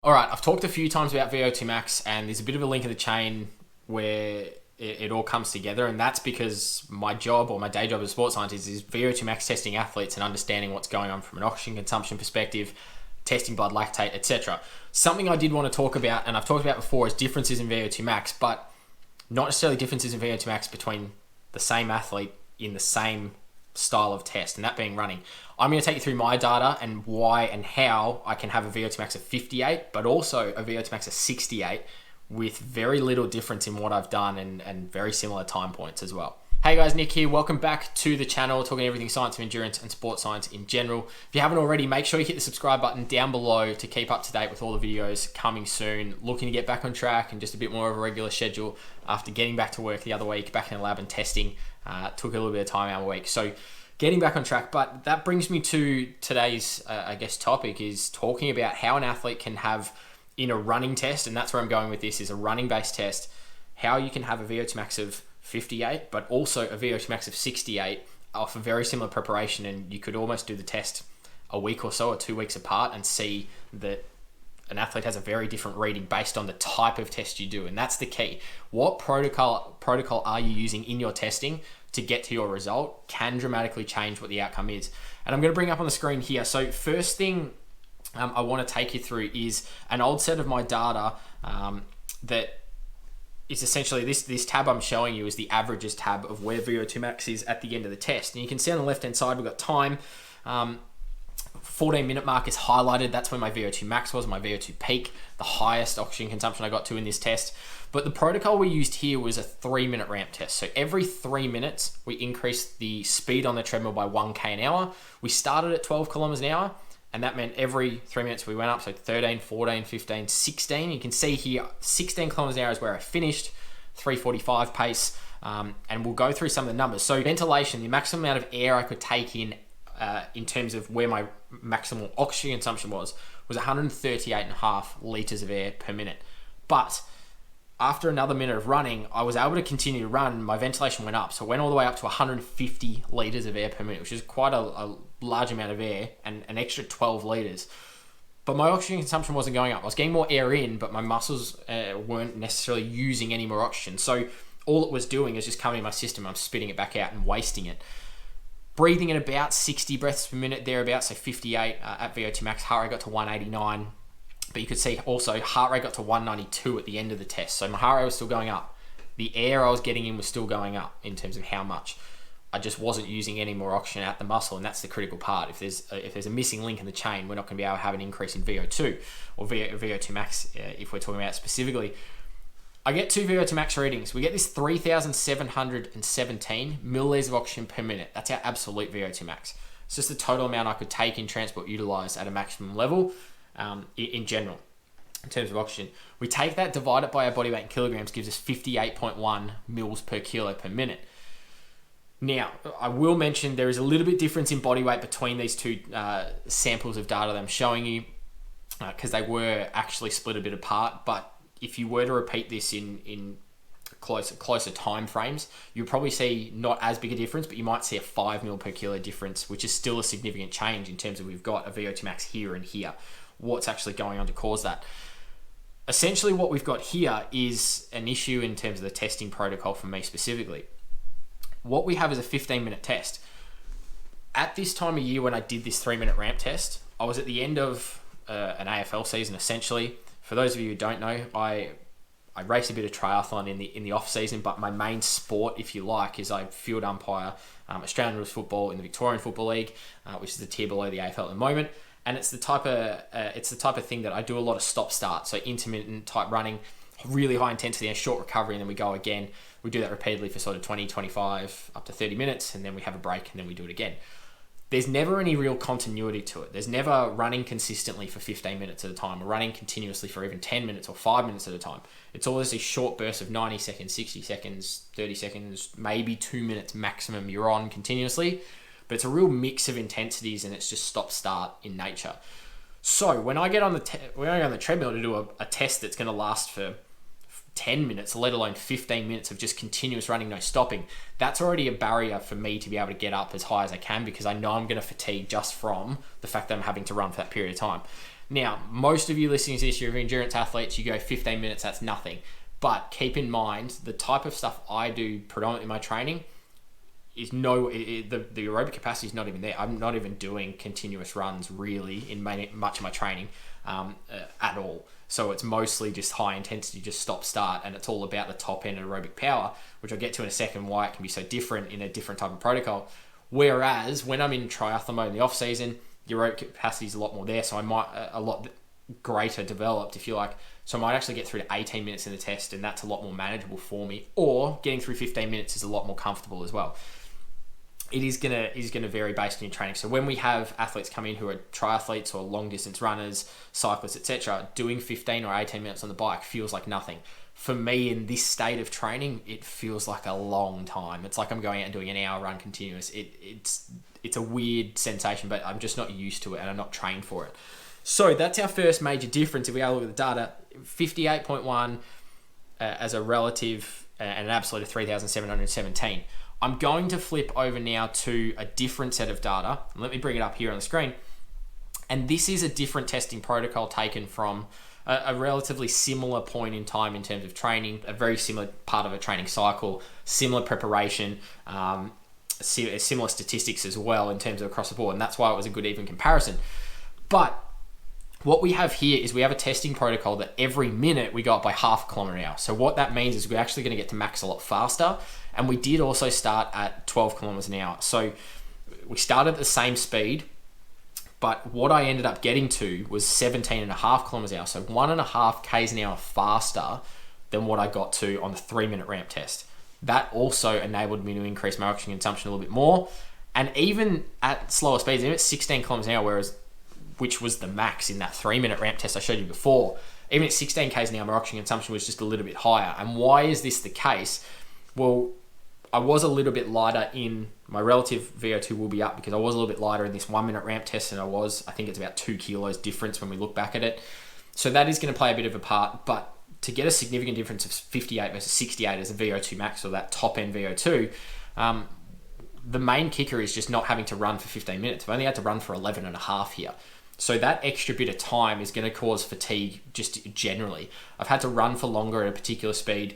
All right, I've talked a few times about VO2max, and there's a bit of a link in the chain where it all comes together, and that's because my job or my day job as a sports scientist is VO2max testing athletes and understanding what's going on from an oxygen consumption perspective, testing blood lactate, etc. Something I did want to talk about, and I've talked about before, is differences in VO2max, but not necessarily differences in VO2max between the same athlete in the same style of test, and that being running. I'm going to take you through my data and why and how I can have a VO2max of 58, but also a VO2max of 68 with very little difference in what I've done and very similar time points as well. Hey guys, Nick here. Welcome back to the channel, talking everything science of endurance and sports science in general. If you haven't already, make sure you hit the subscribe button down below to keep up to date with all the videos coming soon. Looking to get back on track and just a bit more of a regular schedule after getting back to work the other week, back in the lab and testing. Took a little bit of time out of the week. So getting back on track, but that brings me to today's, topic is talking about how an athlete can have in a running test, and that's where I'm going with this, is a running-based test, how you can have a VO2max of 58, but also a VO2max of 68 off a very similar preparation, and you could almost do the test a week or so or 2 weeks apart and see that an athlete has a very different reading based on the type of test you do, and that's the key. What protocol are you using in your testing to get to your result can dramatically change what the outcome is. And I'm going to bring up on the screen here. So first thing I want to take you through is an old set of my data that is essentially this tab I'm showing you is the averages tab of where VO2max is at the end of the test. And you can see on the left-hand side, we've got time. 14-minute mark is highlighted. That's where my VO2 max was, my VO2 peak, the highest oxygen consumption I got to in this test. But the protocol we used here was a 3-minute ramp test. So every 3 minutes, we increased the speed on the treadmill by 1k an hour. We started at 12 kilometers an hour, and that meant every 3 minutes we went up. So 13, 14, 15, 16. You can see here, 16 kilometers an hour is where I finished, 3:45 pace. And we'll go through some of the numbers. So ventilation, the maximum amount of air I could take in terms of where my maximal oxygen consumption was 138.5 liters of air per minute. But after another minute of running, I was able to continue to run. My ventilation went up. So it went all the way up to 150 liters of air per minute, which is quite a large amount of air, and an extra 12 liters. But my oxygen consumption wasn't going up. I was getting more air in, but my muscles weren't necessarily using any more oxygen. So all it was doing is just coming in my system. I'm spitting it back out and wasting it. Breathing at about 60 breaths per minute, thereabouts, so 58 at VO2 max. Heart rate got to 189. But you could see also heart rate got to 192 at the end of the test. So my heart rate was still going up. The air I was getting in was still going up in terms of how much. I just wasn't using any more oxygen at the muscle, and that's the critical part. If there's a missing link in the chain, we're not going to be able to have an increase in VO2 or VO2 max if we're talking about it specifically. I get two VO2 max readings. We get this 3,717 milliliters of oxygen per minute. That's our absolute VO2 max. It's just the total amount I could take in, transport, utilize at a maximum level in general, in terms of oxygen. We take that, divide it by our body weight in kilograms, gives us 58.1 mils per kilo per minute. Now, I will mention there is a little bit difference in body weight between these two samples of data that I'm showing you because they were actually split a bit apart. But if you were to repeat this in closer time frames, you'll probably see not as big a difference, but you might see a 5 mil per kilo difference, which is still a significant change in terms of we've got a VO2 max here and here. What's actually going on to cause that? Essentially, what we've got here is an issue in terms of the testing protocol for me specifically. What we have is a 15-minute test. At this time of year when I did this 3-minute ramp test, I was at the end of an AFL season, essentially. For those of you who don't know, I race a bit of triathlon in the off season, but my main sport, if you like, is I field umpire Australian rules football in the Victorian Football League, which is the tier below the AFL at the moment. And it's the type of thing that I do a lot of stop-start, so intermittent type running, really high intensity and short recovery, and then we go again. We do that repeatedly for sort of 20, 25, up to 30 minutes, and then we have a break, and then we do it again. There's never any real continuity to it. There's never running consistently for 15 minutes at a time, or running continuously for even 10 minutes or 5 minutes at a time. It's always these short bursts of 90 seconds, 60 seconds, 30 seconds, maybe 2 minutes maximum you're on continuously. But it's a real mix of intensities, and it's just stop-start in nature. So when I get on the treadmill to do a test that's going to last for 10 minutes, let alone 15 minutes of just continuous running, no stopping, that's already a barrier for me to be able to get up as high as I can, because I know I'm going to fatigue just from the fact that I'm having to run for that period of time. Now, most of you listening to this, you're endurance athletes, you go 15 minutes, that's nothing. But keep in mind, the type of stuff I do predominantly in my training is the aerobic capacity is not even there. I'm not even doing continuous runs really in much of my training at all. So it's mostly just high intensity, just stop start, and it's all about the top end aerobic power, which I'll get to in a second, why it can be so different in a different type of protocol. Whereas when I'm in triathlon mode in the off season, the aerobic capacity is a lot more there, so I might a lot greater developed, if you like. So I might actually get through to 18 minutes in the test, and that's a lot more manageable for me. Or getting through 15 minutes is a lot more comfortable as well. It is gonna vary based on your training. So when we have athletes come in who are triathletes or long distance runners, cyclists, etc., doing 15 or 18 minutes on the bike feels like nothing. For me, in this state of training, it feels like a long time. It's like I'm going out and doing an hour run continuous. It's a weird sensation, but I'm just not used to it and I'm not trained for it. So that's our first major difference. If we look at the data, 58.1 as a relative and an absolute of 3,717. I'm going to flip over now to a different set of data. Let me bring it up here on the screen. And this is a different testing protocol taken from a relatively similar point in time in terms of training, a very similar part of a training cycle, similar preparation, similar statistics as well in terms of across the board. And that's why it was a good even comparison. But what we have here is we have a testing protocol that every minute we go up by half a kilometer an hour. So what that means is we're actually going to get to max a lot faster. And we did also start at 12 kilometers an hour. So we started at the same speed, but what I ended up getting to was 17.5 kilometers an hour. So 1.5 Ks an hour faster than what I got to on the 3-minute ramp test. That also enabled me to increase my oxygen consumption a little bit more. And even at slower speeds, even at 16 kilometers an hour, which was the max in that 3-minute ramp test I showed you before, even at 16 Ks an hour, my oxygen consumption was just a little bit higher. And why is this the case? Well, I was a little bit lighter in my relative VO2 will be up because I was a little bit lighter in this 1-minute ramp test than I think it's about 2 kilos difference when we look back at it. So that is going to play a bit of a part, but to get a significant difference of 58 versus 68 as a VO2max or that top end VO2, the main kicker is just not having to run for 15 minutes. I've only had to run for 11 and a half here. So that extra bit of time is going to cause fatigue just generally. I've had to run for longer at a particular speed.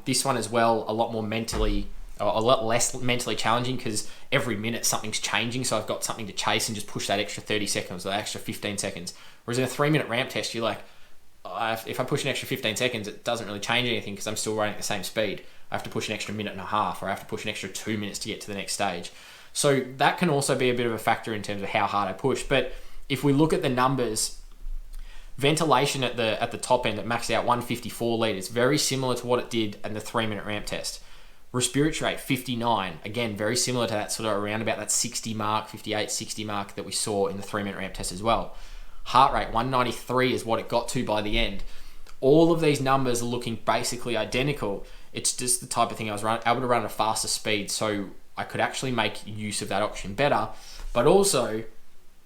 This one as well, a lot less mentally challenging because every minute something's changing. So I've got something to chase and just push that extra 30 seconds or that extra 15 seconds. Whereas in a 3-minute ramp test, you're like, if I push an extra 15 seconds, it doesn't really change anything because I'm still running at the same speed. I have to push an extra minute and a half, or I have to push an extra 2 minutes to get to the next stage. So that can also be a bit of a factor in terms of how hard I push. But if we look at the numbers, ventilation at the top end that maxed out 154 litres, very similar to what it did in the 3-minute ramp test. Respiratory rate 59, again very similar to that sort of around about that 60 mark, 58, 60 mark that we saw in the 3-minute ramp test as well. Heart rate 193 is what it got to by the end. All of these numbers are looking basically identical. It's just the type of thing I was able to run at a faster speed, so I could actually make use of that oxygen better, but also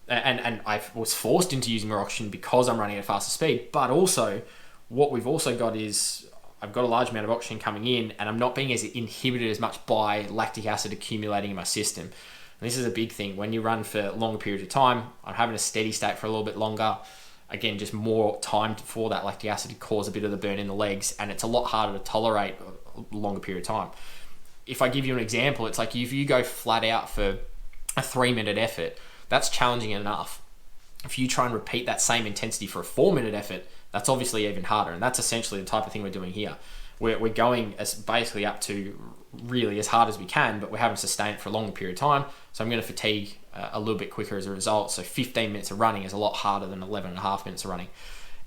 and I was forced into using more oxygen because I'm running at a faster speed. But also, what we've also got is I've got a large amount of oxygen coming in, and I'm not being as inhibited as much by lactic acid accumulating in my system. And this is a big thing. When you run for longer periods of time, I'm having a steady state for a little bit longer. Again, just more time for that lactic acid to cause a bit of the burn in the legs, and it's a lot harder to tolerate a longer period of time. If I give you an example, it's like if you go flat out for a 3-minute effort, that's challenging enough. If you try and repeat that same intensity for a 4-minute effort, that's obviously even harder. And that's essentially the type of thing we're doing here. We're going as basically up to really as hard as we can, but we're having to sustain it for a longer period of time. So I'm going to fatigue a little bit quicker as a result. So 15 minutes of running is a lot harder than 11 and a half minutes of running.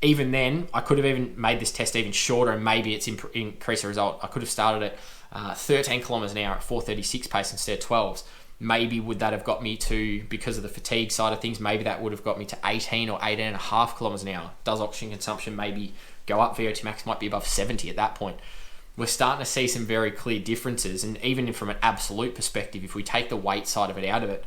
Even then, I could have even made this test even shorter, and maybe it's increased the result. I could have started at 13 kilometers an hour at 4:36 pace instead of 12s. Maybe would that have got me to, because of the fatigue side of things, maybe that would have got me to 18 or 18 and a half kilometers an hour. Does oxygen consumption maybe go up? VO2max might be above 70 at that point. We're starting to see some very clear differences. And even from an absolute perspective, if we take the weight side of it out of it,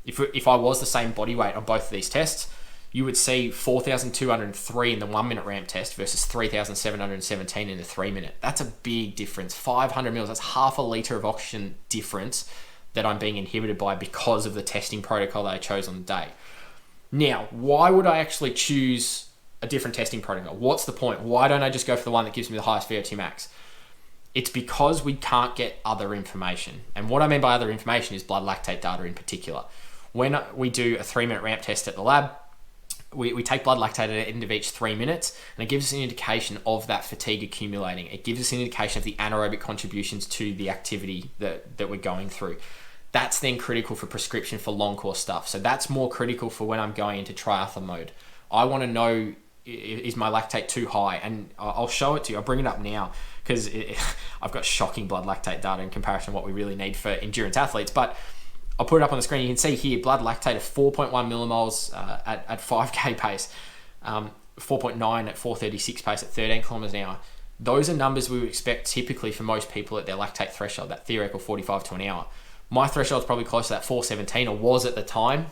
if I was the same body weight on both of these tests, you would see 4,203 in the 1-minute ramp test versus 3,717 in the 3-minute. That's a big difference. 500 mils, that's half a litre of oxygen difference that I'm being inhibited by because of the testing protocol that I chose on the day. Now, why would I actually choose a different testing protocol? What's the point? Why don't I just go for the one that gives me the highest VO2 max? It's because we can't get other information. And what I mean by other information is blood lactate data in particular. When we do a 3-minute ramp test at the lab, we take blood lactate at the end of each 3 minutes, and it gives us an indication of that fatigue accumulating. It gives us an indication of the anaerobic contributions to the activity that we're going through. That's then critical for prescription for long course stuff. So that's more critical for when I'm going into triathlon mode. I want to know, is my lactate too high? And I'll show it to you. I'll bring it up now because I've got shocking blood lactate data in comparison to what we really need for endurance athletes. But I'll put it up on the screen. You can see here blood lactate of 4.1 millimoles at 5K pace, 4.9 at 436 pace at 13 kilometers an hour. Those are numbers we would expect typically for most people at their lactate threshold, that theoretical 45 to an hour. My threshold is probably close to that 417, or was at the time,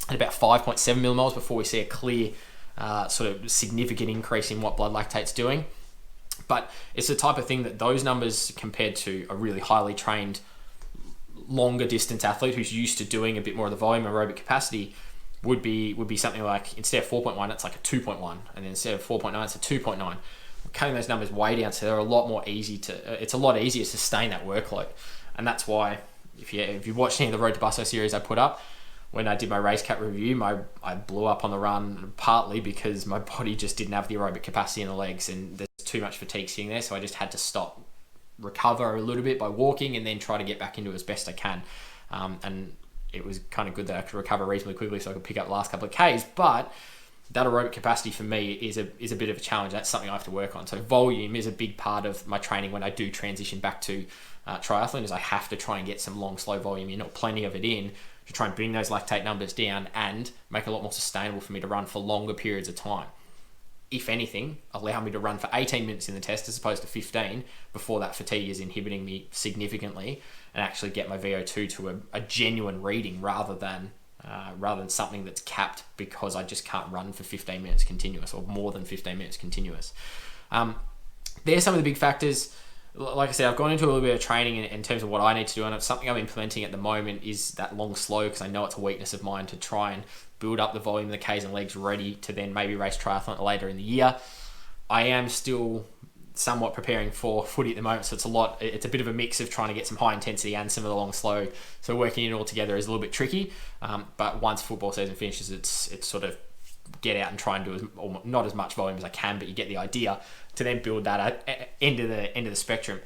at about 5.7 millimoles before we see a clear sort of significant increase in what blood lactate's doing. But it's the type of thing that those numbers compared to a really highly trained longer distance athlete who's used to doing a bit more of the volume aerobic capacity would be something like, instead of 4.1, it's like a 2.1, and then instead of 4.9, it's a 2.9. We're cutting those numbers way down, so they're a lot more easy to, it's a lot easier to sustain that workload. And that's why, if you've watched any of the Road to Busto series I put up, when I did my race cut review, I blew up on the run partly because my body just didn't have the aerobic capacity in the legs, and there's too much fatigue sitting there, so I just had to stop, recover a little bit by walking, and then try to get back into it as best I can. And it was kind of good that I could recover reasonably quickly so I could pick up the last couple of Ks, but that aerobic capacity for me is a bit of a challenge. That's something I have to work on. So volume is a big part of my training when I do transition back to triathlon, is I have to try and get some long, slow volume in, or plenty of it in, to try and bring those lactate numbers down and make it a lot more sustainable for me to run for longer periods of time. If anything, allow me to run for 18 minutes in the test as opposed to 15 before that fatigue is inhibiting me significantly, and actually get my VO2 to a genuine reading rather than something that's capped because I just can't run for 15 minutes continuous, or more than 15 minutes continuous. There's some of the big factors. Like I said, I've gone into a little bit of training in terms of what I need to do, and it's something I'm implementing at the moment is that long slow, because I know it's a weakness of mine, to try and build up the volume of the Ks and legs ready to then maybe race triathlon later in the year. I am still somewhat preparing for footy at the moment, so it's a bit of a mix of trying to get some high intensity and some of the long slow, so working it all together is a little bit tricky, but once football season finishes, it's sort of get out and try and do not as much volume as I can, but you get the idea, to then build that at end of the spectrum.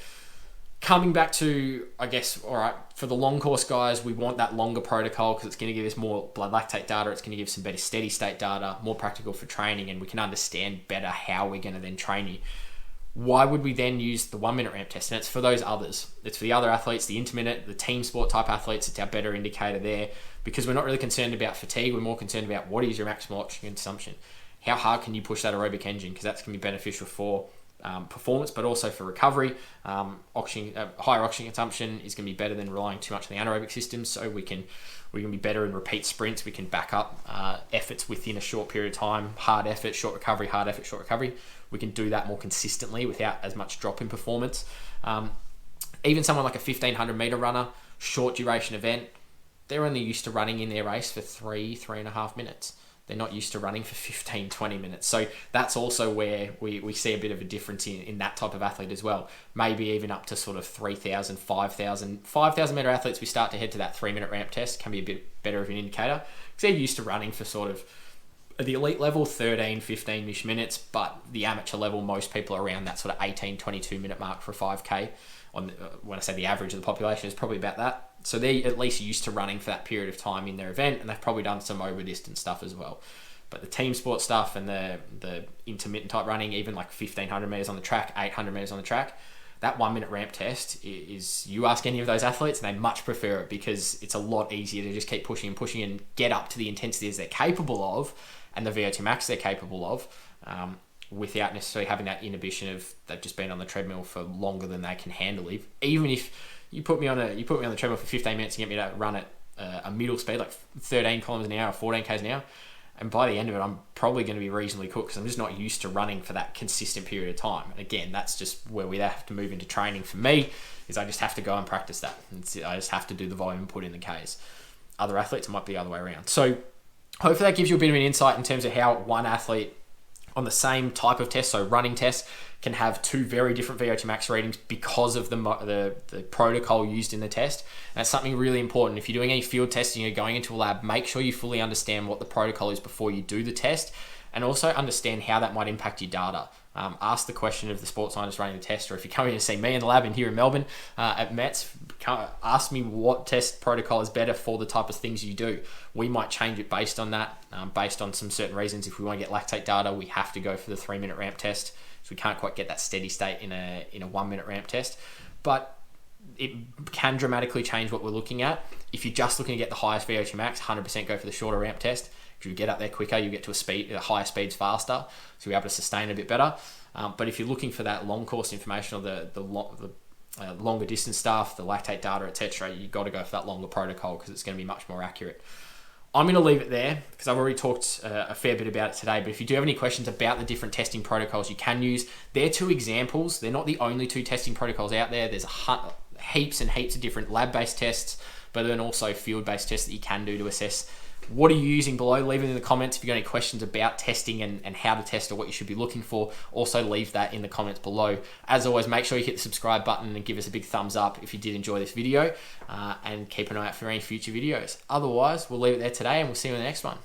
Coming back to, I guess, all right, for the long course guys, we want that longer protocol because it's going to give us more blood lactate data. It's going to give some better steady state data, more practical for training, and we can understand better how we're going to then train you. Why would we then use the 1 minute ramp test? And it's for those others. It's for the other athletes, the intermittent, the team sport type athletes. It's our better indicator there, because we're not really concerned about fatigue. We're more concerned about what is your maximal oxygen consumption. How hard can you push that aerobic engine? Because that's going to be beneficial for performance, but also for recovery. Higher oxygen consumption is going to be better than relying too much on the anaerobic system. So we can be better in repeat sprints. We can back up efforts within a short period of time. Hard effort, short recovery, hard effort, short recovery. We can do that more consistently without as much drop in performance. Even someone like a 1500 meter runner, short duration event, they're only used to running in their race for 3.5 minutes. They're not used to running for 15, 20 minutes. So that's also where we see a bit of a difference in that type of athlete as well. Maybe even up to sort of 3,000, 5,000 meter athletes, we start to head to that 3 minute ramp test, can be a bit better of an indicator, because they're used to running for sort of, at the elite level, 13, 15-ish minutes, but the amateur level, most people are around that sort of 18, 22 minute mark for 5K. When I say the average of the population is probably about that. So they're at least used to running for that period of time in their event, and they've probably done some over distance stuff as well. But the team sport stuff and the intermittent type running, even like 1,500 meters on the track, 800 meters on the track, that 1 minute ramp test is, you ask any of those athletes and they much prefer it, because it's a lot easier to just keep pushing and get up to the intensity as they're capable of and the VO2 max they're capable of, without necessarily having that inhibition of they've just been on the treadmill for longer than they can handle. Even if you put me on the treadmill for 15 minutes and get me to run at a middle speed, like 13 kilometers an hour or 14 k's an hour, and by the end of it, I'm probably going to be reasonably cooked, because I'm just not used to running for that consistent period of time. And again, that's just where we have to move into training for me, is I just have to go and practice that. I just have to do the volume and put in the Ks. Other athletes, it might be the other way around. So hopefully that gives you a bit of an insight in terms of how one athlete on the same type of test, so running test, can have two very different VO2 max readings because of the protocol used in the test. And it's something really important. If you're doing any field testing, you're going into a lab, make sure you fully understand what the protocol is before you do the test, and also understand how that might impact your data. Ask the question of the sports scientist running the test, or if you're coming to see me in the lab here in Melbourne at Mets, ask me what test protocol is better for the type of things you do. We might change it based on that, based on some certain reasons. If we want to get lactate data, we have to go for the 3-minute ramp test. So we can't quite get that steady state in a 1-minute ramp test. But it can dramatically change what we're looking at. If you're just looking to get the highest VO2 max, 100% go for the shorter ramp test. If you get up there quicker, you get to higher speeds faster, so you're able to sustain a bit better. But if you're looking for that long course information or the longer distance stuff, the lactate data, etc., you've got to go for that longer protocol because it's going to be much more accurate. I'm going to leave it there because I've already talked a fair bit about it today. But if you do have any questions about the different testing protocols you can use, they're 2 examples. They're not the only 2 testing protocols out there. There's heaps and heaps of different lab-based tests, but then also field-based tests that you can do to assess. What are you using below? Leave it in the comments. If you've got any questions about testing and how to test or what you should be looking for, also leave that in the comments below. As always, make sure you hit the subscribe button and give us a big thumbs up if you did enjoy this video, and keep an eye out for any future videos. Otherwise, we'll leave it there today and we'll see you in the next one.